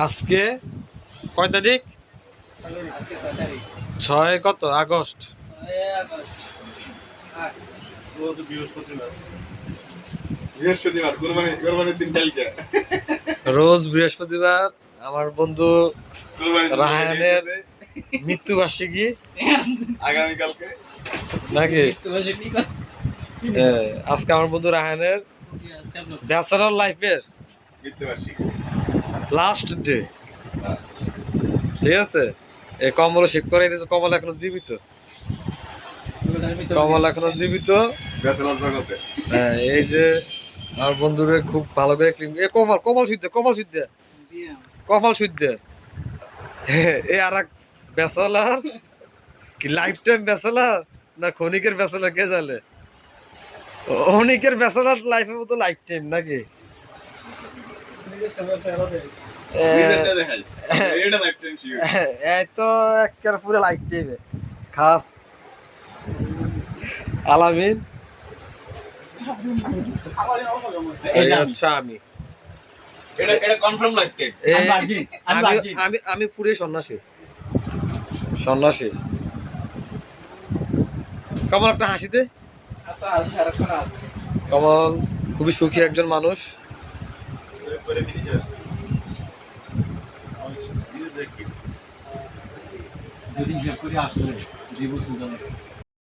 আজকে কয় তারিখ? 6 কত আগস্ট। রোজ বৃহস্পতিবার আমার বন্ধু রাহানের মৃত্যুবার্ষিকী আগামীকালকে নাকি? আজকে আমার বন্ধু রাহানের ব্যাচেলর লাইফের লাস্ট ডে, ঠিক আছে? এই কমল শিখ করে দিয়েছে। কমল এখনো জীবিত, কমল এখনো জীবিত। এই যে আমার বন্ধুরে খুব ভালো করে ক্লিন কপাল কপাল শুদ্ধ কপাল শুদ্ধ কপাল শুদ্ধ। এ আর এক ব্যাচেলর কি লাইফ টাইম ব্যাচেলর না ক্ষণিকের ব্যাচেলর কে জানে? অনেকের ব্যাচেলর লাইফের মতো লাইফ টাইম নাকি? এই তো একের পুরো লাইফ টাইমে খাস আলামিন। আচ্ছা আমি পুরে সন্ন্যাসী সন্ন্যাসী। কমল একটা হাসিতে। কমল খুবই সুখী একজন মানুষ। যদি হিসাব করি আসলে